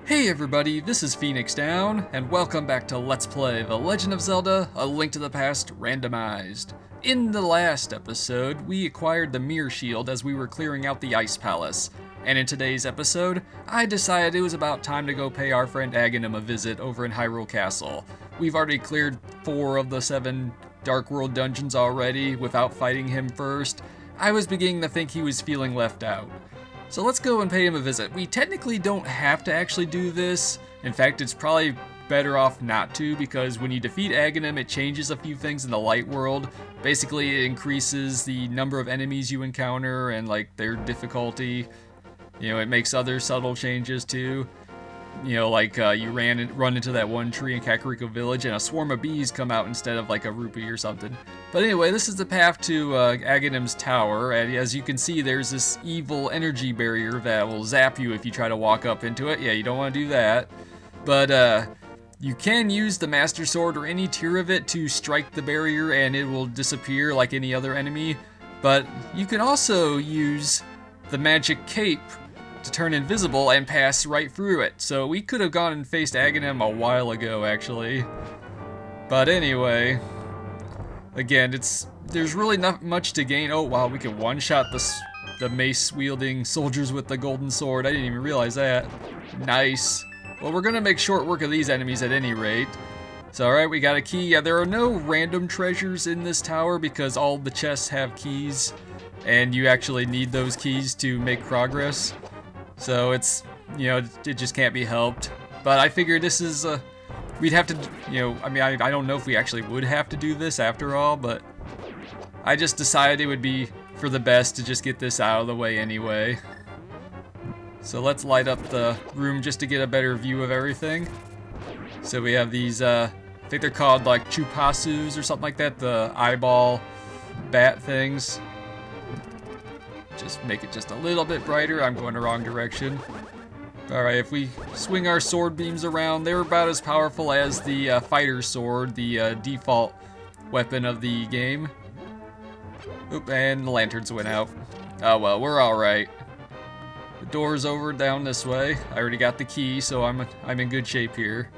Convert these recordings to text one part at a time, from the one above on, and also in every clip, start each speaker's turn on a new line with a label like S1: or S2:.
S1: Hey everybody, this is Phoenix Down, and welcome back to Let's Play The Legend of Zelda: A Link to the Past Randomized. In the last episode, we acquired the Mirror Shield as we were clearing out the Ice Palace. And in today's episode, I decided it was about time to go pay our friend Agahnim a visit over in Hyrule Castle. We've already cleared 4 of the 7 Dark World dungeons already without fighting him first. I was beginning to think he was feeling left out. So let's go and pay him a visit. We technically don't have to actually do this. In fact, it's probably better off not to, because when you defeat Agahnim, it changes a few things in the light world. Basically, it increases the number of enemies you encounter and like their difficulty. You know, it makes other subtle changes too. You know, like you run into that one tree in Kakariko Village and a swarm of bees come out instead of like a rupee or something. But anyway, this is the path to Agahnim's tower, and as you can see, there's this evil energy barrier that will zap you if you try to walk up into it. Yeah, you don't want to do that. But you can use the Master Sword or any tier of it to strike the barrier and it will disappear like any other enemy. But you can also use the magic cape to turn invisible and pass right through it. So we could have gone and faced Agahnim a while ago, actually. But anyway, again, there's really not much to gain. Oh wow, we can one-shot the mace-wielding soldiers with the golden sword. I didn't even realize that. Nice. Well, we're gonna make short work of these enemies at any rate. So alright, we got a key. Yeah, there are no random treasures in this tower because all the chests have keys, and you actually need those keys to make progress. So it's, you know, it just can't be helped. But I figured this is, we'd have to, you know, I mean, I don't know if we actually would have to do this after all, but I just decided it would be for the best to just get this out of the way anyway. So let's light up the room just to get a better view of everything. So we have these, I think they're called like chupasus or something like that, the eyeball bat things. Just make it just a little bit brighter. I'm going the wrong direction. Alright, if we swing our sword beams around, they're about as powerful as the fighter sword, the default weapon of the game. Oop, and the lanterns went out. Oh well, we're alright. The door's over down this way. I already got the key, so I'm in good shape here.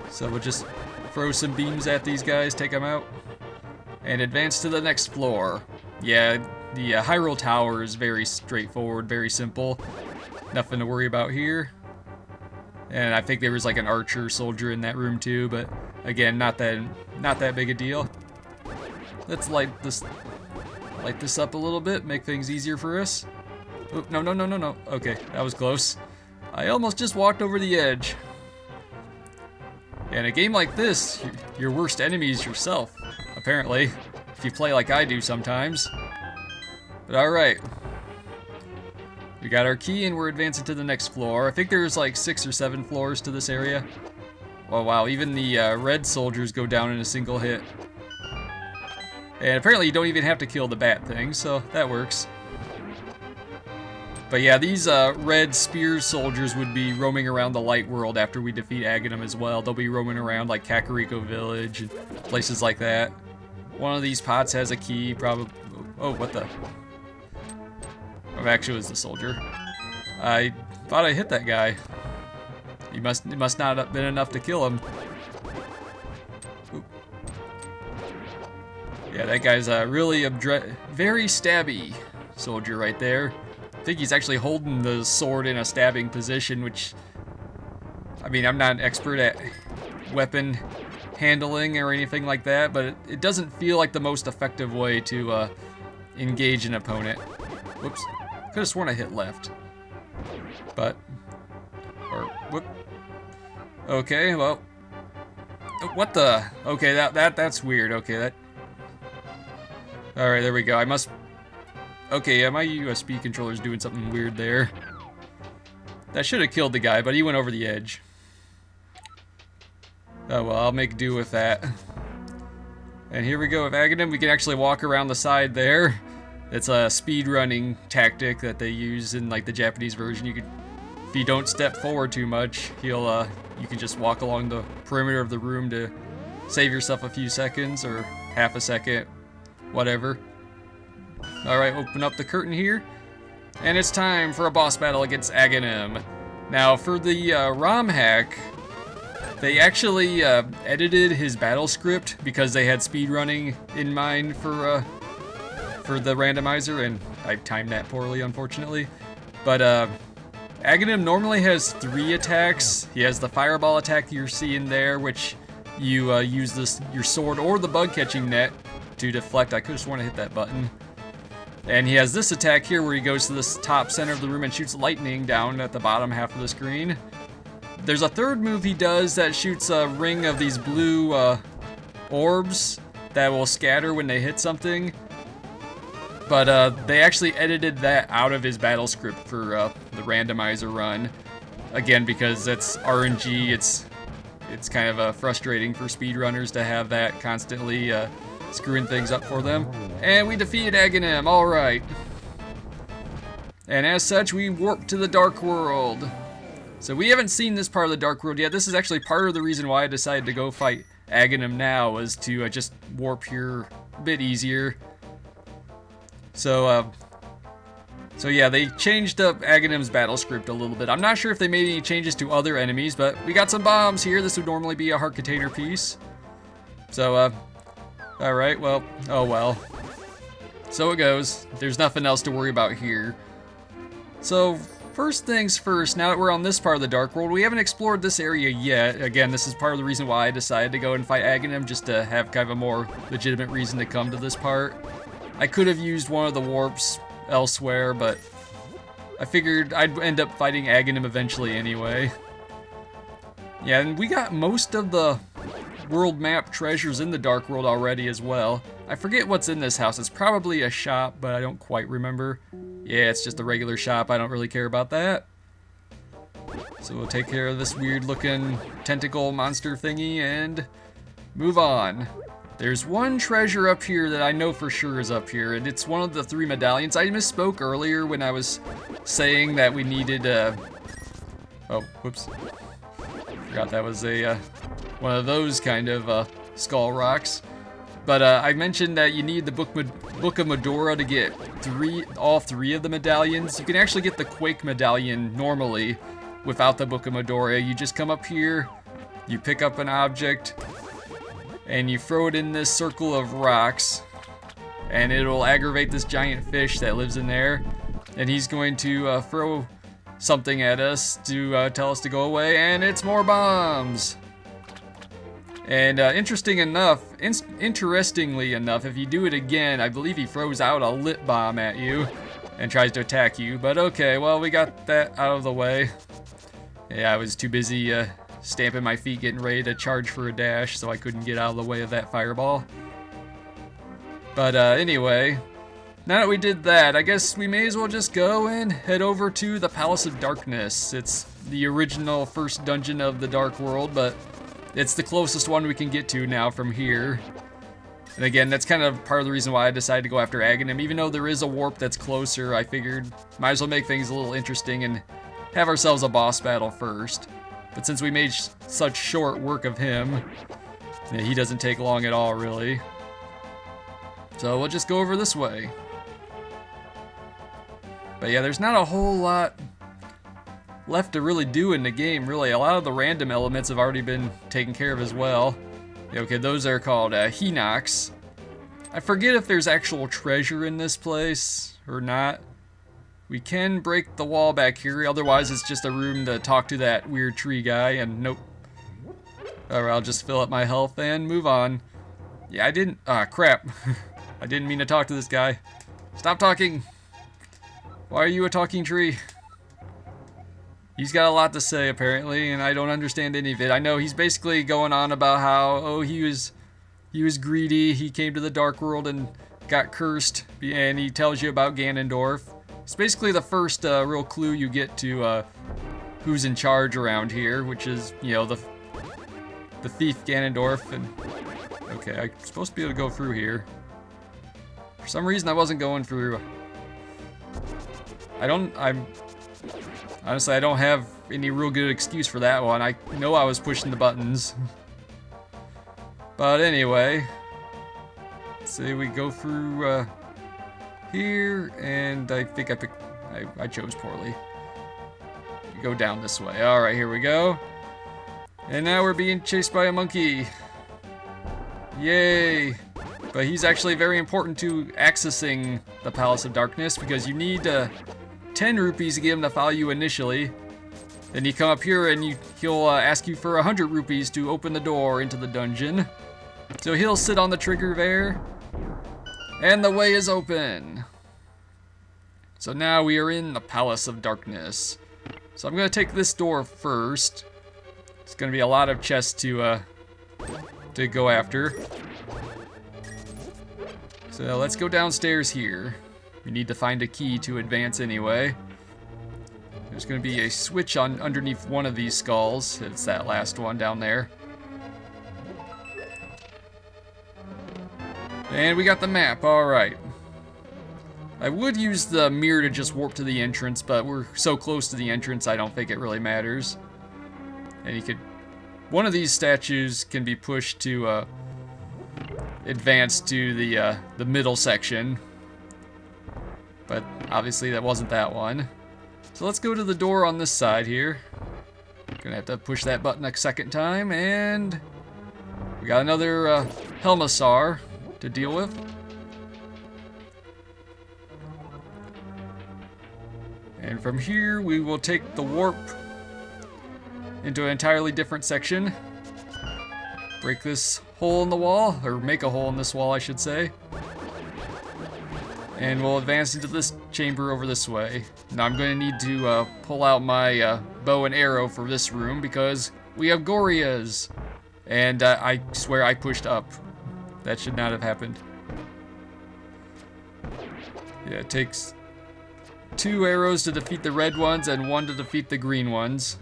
S1: So we'll just throw some beams at these guys, take them out, and advance to the next floor. Yeah, the Hyrule Tower is very straightforward, very simple. Nothing to worry about here. And I think there was like an archer soldier in that room too, but again, not that big a deal. Let's light this up a little bit, make things easier for us. Oh, no. Okay, that was close. I almost just walked over the edge. In a game like this, your worst enemy is yourself, apparently, if you play like I do sometimes. But alright. We got our key and we're advancing to the next floor. I think there's like 6 or 7 floors to this area. Oh wow, even the red soldiers go down in a single hit. And apparently you don't even have to kill the bat thing, so that works. But yeah, these red spear soldiers would be roaming around the light world after we defeat Agahnim as well. They'll be roaming around like Kakariko Village and places like that. One of these pots has a key, probably. Oh, what the? Oh, actually, it was the soldier. I thought I hit that guy. It must not have been enough to kill him. Oop. Yeah, that guy's a really very stabby soldier right there. I think he's actually holding the sword in a stabbing position, which, I mean, I'm not an expert at weapon handling or anything like that, but it doesn't feel like the most effective way to engage an opponent. Whoops. Could have sworn I hit left. But, or, whoop. Okay, well. What the? Okay, that's weird. Okay, that. Alright, there we go. I must. Okay, yeah, my USB controller's doing something weird there. That should have killed the guy, but he went over the edge. Oh well, I'll make do with that. And here we go with Agahnim. We can actually walk around the side there. It's a speed running tactic that they use in like the Japanese version. You can, if you don't step forward too much, you can just walk along the perimeter of the room to save yourself a few seconds or half a second, whatever. Alright, open up the curtain here. And it's time for a boss battle against Agahnim. Now, for the ROM hack, they actually edited his battle script because they had speedrunning in mind for the randomizer, and I timed that poorly, unfortunately. But Agahnim normally has 3 attacks. He has the fireball attack you're seeing there, which you use your sword or the bug catching net to deflect. I could just want to hit that button. And he has this attack here where he goes to this top center of the room and shoots lightning down at the bottom half of the screen. There's a third move he does that shoots a ring of these blue orbs that will scatter when they hit something. But they actually edited that out of his battle script for the randomizer run. Again, because it's RNG, it's kind of frustrating for speedrunners to have that constantly screwing things up for them. And we defeated Agahnim, alright. And as such, we warp to the Dark World. So we haven't seen this part of the Dark World yet. This is actually part of the reason why I decided to go fight Agahnim now, was to just warp here a bit easier. So yeah, they changed up Agahnim's battle script a little bit. I'm not sure if they made any changes to other enemies, but we got some bombs here. This would normally be a heart container piece. So, alright, well, oh well. So it goes. There's nothing else to worry about here. So, first things first, now that we're on this part of the Dark World, we haven't explored this area yet. Again, this is part of the reason why I decided to go and fight Agahnim, just to have kind of a more legitimate reason to come to this part. I could have used one of the warps elsewhere, but I figured I'd end up fighting Agahnim eventually anyway. Yeah, and we got most of the world map treasures in the Dark World already as well. I forget what's in this house. It's probably a shop, but I don't quite remember. Yeah, it's just a regular shop. I don't really care about that. So we'll take care of this weird looking tentacle monster thingy and move on. There's one treasure up here that I know for sure is up here, and it's one of the 3 medallions. I misspoke earlier when I was saying that we needed oh, whoops. Forgot that was a one of those kind of skull rocks. But I mentioned that you need the Book of Medora to get all 3 of the medallions. You can actually get the Quake medallion normally without the Book of Medora. You just come up here, you pick up an object, and you throw it in this circle of rocks, and it'll aggravate this giant fish that lives in there, and he's going to throw something at us to tell us to go away, and it's more bombs. And interestingly enough, if you do it again, I believe he throws out a lit bomb at you and tries to attack you. But okay, well, we got that out of the way. Yeah, I was too busy stamping my feet getting ready to charge for a dash, so I couldn't get out of the way of that fireball. But anyway, now that we did that, I guess we may as well just go and head over to the Palace of Darkness. It's the original first dungeon of the Dark World, but it's the closest one we can get to now from here. And again, that's kind of part of the reason why I decided to go after Agahnim. Even though there is a warp that's closer, I figured might as well make things a little interesting and have ourselves a boss battle first. But since we made such short work of him, yeah, he doesn't take long at all, really. So we'll just go over this way. But yeah, there's not a whole lot left to really do in the game, really. A lot of the random elements have already been taken care of as well. Yeah, okay, those are called Hinox. I forget if there's actual treasure in this place or not. We can break the wall back here, otherwise it's just a room to talk to that weird tree guy, and nope. Alright, I'll just fill up my health and move on. Yeah, I didn't... crap. I didn't mean to talk to this guy. Stop talking! Why are you a talking tree? He's got a lot to say, apparently, and I don't understand any of it. I know he's basically going on about how, oh, he was greedy, he came to the Dark World and got cursed, and he tells you about Ganondorf. It's basically the first real clue you get to who's in charge around here, which is, you know, the thief Ganondorf. And okay, I'm supposed to be able to go through here. For some reason, I wasn't going through. Honestly, I don't have any real good excuse for that one. I know I was pushing the buttons. But anyway, let's see, we go through here, and I think I chose poorly. go down this way. Alright, here we go. And now we're being chased by a monkey. Yay! But he's actually very important to accessing the Palace of Darkness because you need 10 rupees to get him to follow you initially. Then you come up here and he'll ask you for 100 rupees to open the door into the dungeon. So he'll sit on the trigger there. And the way is open. So now we are in the Palace of Darkness. So I'm going to take this door first. It's going to be a lot of chests to go after. So let's go downstairs here. We need to find a key to advance anyway. There's going to be a switch on underneath one of these skulls. It's that last one down there. And we got the map, alright. I would use the mirror to just warp to the entrance, but we're so close to the entrance I don't think it really matters. And you could... One of these statues can be pushed to advance to the middle section. But obviously that wasn't that one. So let's go to the door on this side here. Gonna have to push that button a second time, and we got another Helmasaur to deal with. And from here we will take the warp into an entirely different section. Break this hole in the wall, or make a hole in this wall I should say. And we'll advance into this chamber over this way. Now I'm going to need to pull out my bow and arrow for this room because we have Gorias. And I swear I pushed up. That should not have happened. Yeah, it takes 2 arrows to defeat the red ones and 1 to defeat the green ones.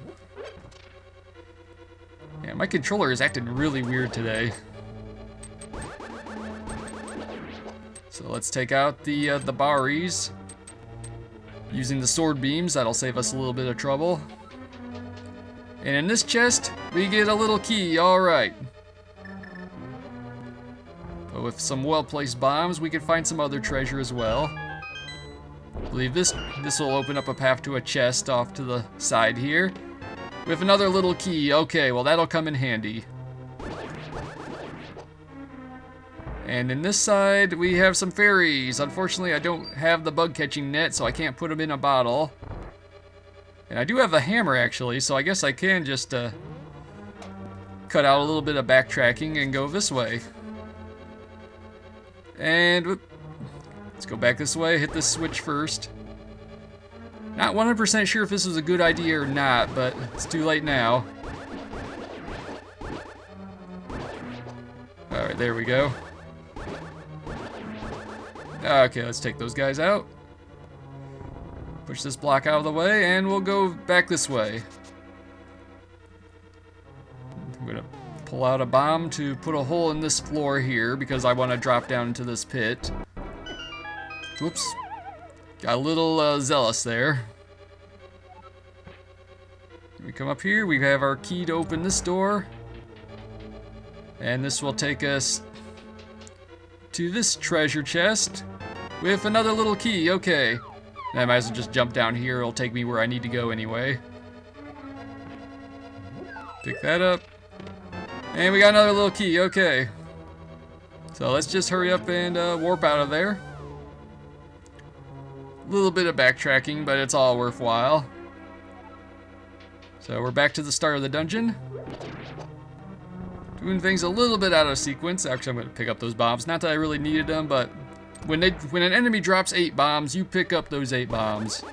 S1: Yeah, my controller is acting really weird today. So let's take out the Baris. Using the sword beams, that'll save us a little bit of trouble. And in this chest, we get a little key, alright. But with some well-placed bombs, we can find some other treasure as well. I believe this will open up a path to a chest off to the side here. With another little key, okay, well that'll come in handy. And in this side, we have some fairies. Unfortunately, I don't have the bug catching net, so I can't put them in a bottle. And I do have a hammer, actually, so I guess I can just cut out a little bit of backtracking and go this way. And whoop, let's go back this way, hit this switch first. Not 100% sure if this was a good idea or not, but it's too late now. Alright, there we go. Okay, let's take those guys out. Push this block out of the way, and we'll go back this way. I'm gonna pull out a bomb to put a hole in this floor here, because I want to drop down into this pit. Whoops. Got a little zealous there. We come up here, we have our key to open this door. And this will take us to this treasure chest with another little key, okay. I might as well just jump down here, it'll take me where I need to go anyway. Pick that up. And we got another little key, okay. So let's just hurry up and warp out of there. A little bit of backtracking, but it's all worthwhile. So we're back to the start of the dungeon. Doing things a little bit out of sequence. Actually, I'm going to pick up those bombs. Not that I really needed them, but when an enemy drops 8 bombs, you pick up those 8 bombs.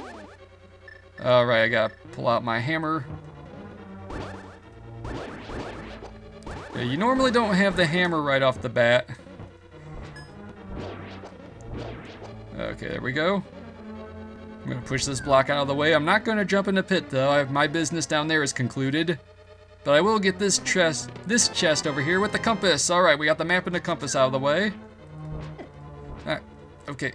S1: Alright, I gotta pull out my hammer. Yeah, you normally don't have the hammer right off the bat. Okay, there we go. I'm gonna push this block out of the way. I'm not gonna jump in the pit though. My business down there is concluded. But I will get this chest over here with the compass. Alright, we got the map and the compass out of the way. Okay.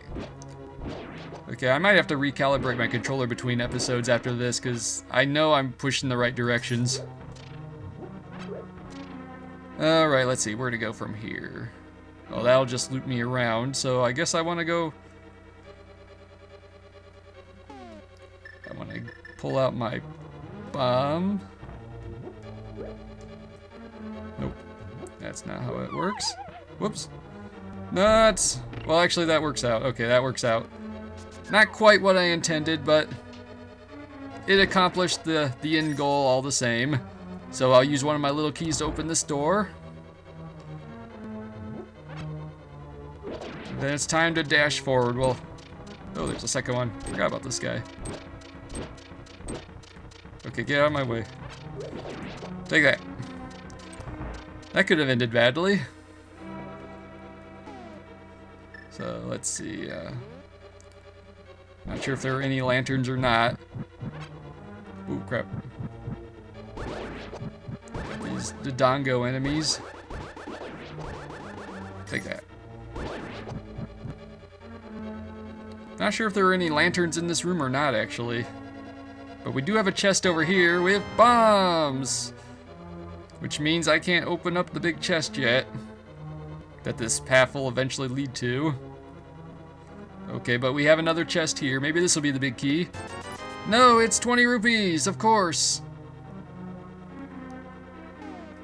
S1: Okay, I might have to recalibrate my controller between episodes after this, because I know I'm pushing the right directions. Alright, let's see, where to go from here. Oh, that'll just loop me around, so I guess I want to go... I want to pull out my bomb. Nope. That's not how it works. Whoops. Nuts. Well, actually, that works out. Okay, that works out. Not quite what I intended, but it accomplished the end goal all the same. So I'll use one of my little keys to open this door. Then it's time to dash forward. Well, oh, there's a second one. Forgot about this guy. Okay, get out of my way. Take that. That could have ended badly. So let's see. Not sure if there are any lanterns or not. Ooh, crap. These Dodongo enemies. Take that. Not sure if there are any lanterns in this room or not, actually. But we do have a chest over here with bombs! Which means I can't open up the big chest yet. That this path will eventually lead to. Okay, but we have another chest here. Maybe this will be the big key. No, it's 20 rupees, of course.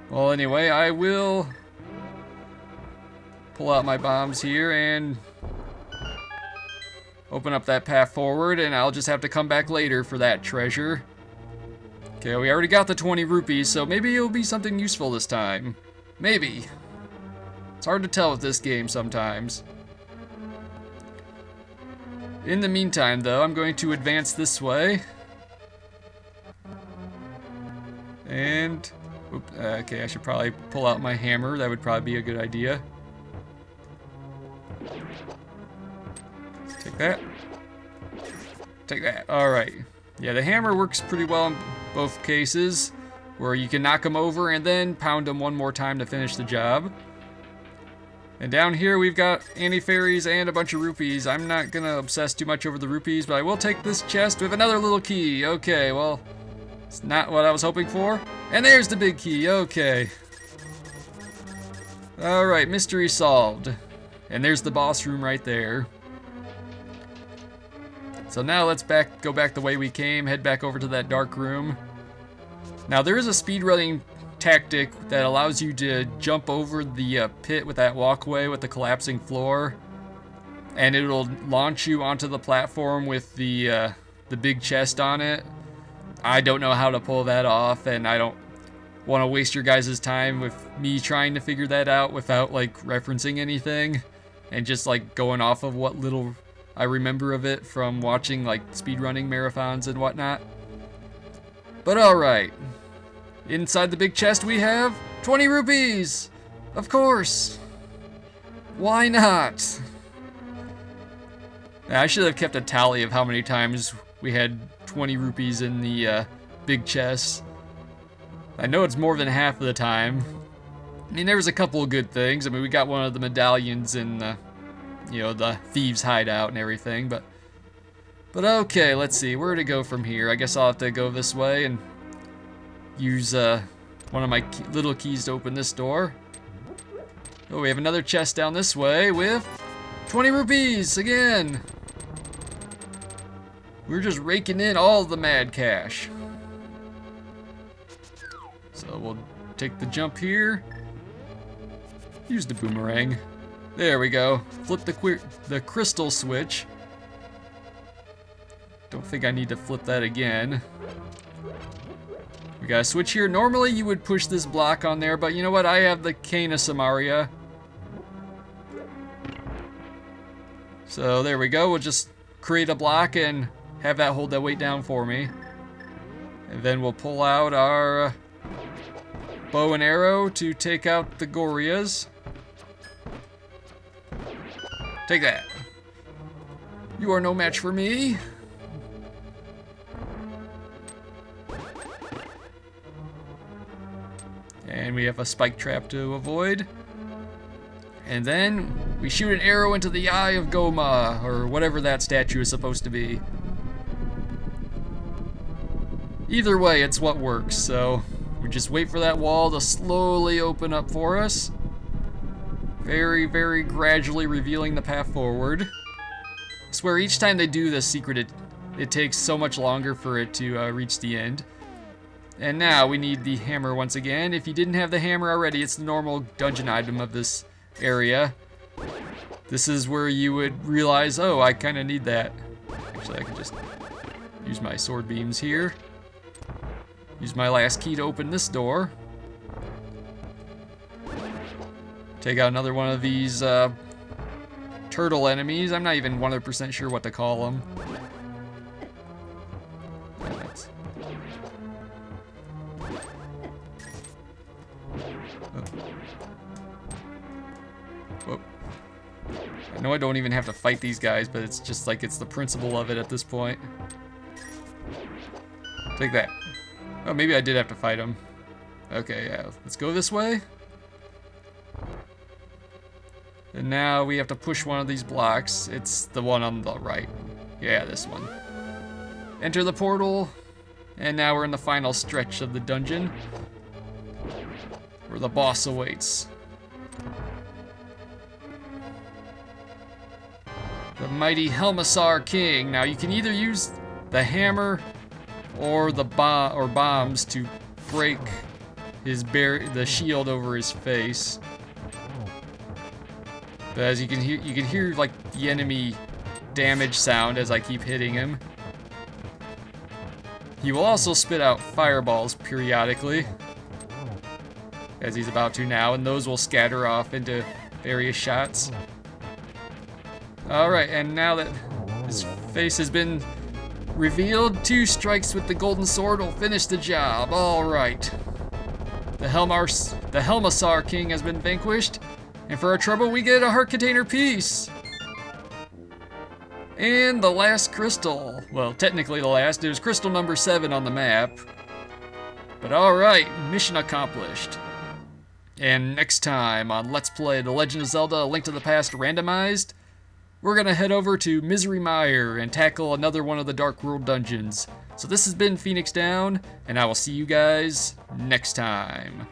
S1: Well, anyway, I will pull out my bombs here and open up that path forward, and I'll just have to come back later for that treasure. Okay, we already got the 20 rupees, so maybe it'll be something useful this time. Maybe. It's hard to tell with this game sometimes. In the meantime, though, I'm going to advance this way. And, okay, I should probably pull out my hammer. That would probably be a good idea. Take that. Take that. Alright. Yeah, the hammer works pretty well in both cases, where you can knock them over and then pound them one more time to finish the job. And down here we've got anti-fairies and a bunch of rupees. I'm not gonna obsess too much over the rupees, but I will take this chest with another little key. Okay, well, it's not what I was hoping for. And there's the big key. Okay. Alright, mystery solved. And there's the boss room right there. So now let's go back the way we came, head back over to that dark room. Now there is a speedrunning tactic that allows you to jump over the pit with that walkway with the collapsing floor, and it'll launch you onto the platform with the big chest on it. I don't know how to pull that off, and I don't want to waste your guys' time with me trying to figure that out without like referencing anything and just like going off of what little I remember of it from watching like speedrunning marathons and whatnot. But alright. Inside the big chest we have 20 rupees! Of course! Why not? I should have kept a tally of how many times we had 20 rupees in the big chest. I know it's more than half of the time. I mean, there was a couple of good things. I mean, we got one of the medallions in the, you know, the thieves' hideout and everything, but okay, let's see, where to go from here? I guess I'll have to go this way and use one of my little keys to open this door. Oh, we have another chest down this way with 20 rupees again. We're just raking in all the mad cash. So we'll take the jump here. Use the boomerang. There we go. Flip the crystal switch. Don't think I need to flip that again. We got a switch here. Normally you would push this block on there, but you know what? I have the Cane of Samaria. So there we go. We'll just create a block and have that hold that weight down for me. And then we'll pull out our bow and arrow to take out the Gorias. Take that. You are no match for me. And we have a spike trap to avoid. And then we shoot an arrow into the eye of Goma, or whatever that statue is supposed to be. Either way, it's what works, so we just wait for that wall to slowly open up for us. Very, very gradually revealing the path forward. I swear each time they do this secret, it takes so much longer for it to reach the end. And now we need the hammer once again. If you didn't have the hammer already, it's the normal dungeon item of this area. This is where you would realize, oh, I kind of need that. Actually, I can just use my sword beams here. Use my last key to open this door. Take out another one of these turtle enemies. I'm not even 100% sure what to call them. Oh. I know I don't even have to fight these guys, but it's just like it's the principle of it at this point. Take that. Oh, maybe I did have to fight them. Okay, yeah. Let's go this way. And now we have to push one of these blocks. It's the one on the right. Yeah, this one. Enter the portal. And now we're in the final stretch of the dungeon, where the boss awaits. The mighty Helmasaur King. Now you can either use the hammer or the bombs to break the shield over his face. But as you can hear like the enemy damage sound as I keep hitting him. He will also spit out fireballs periodically, as he's about to now, and those will scatter off into various shots. Alright, and now that his face has been revealed, 2 strikes with the golden sword will finish the job. Alright. The Helmasaur King has been vanquished, and for our trouble we get a heart container piece! And the last crystal. Well, technically the last. It was crystal number 7 on the map. But alright, mission accomplished. And next time on Let's Play The Legend of Zelda: A Link to the Past Randomized, we're gonna head over to Misery Mire and tackle another one of the Dark World dungeons. So this has been Phoenix Down, and I will see you guys next time.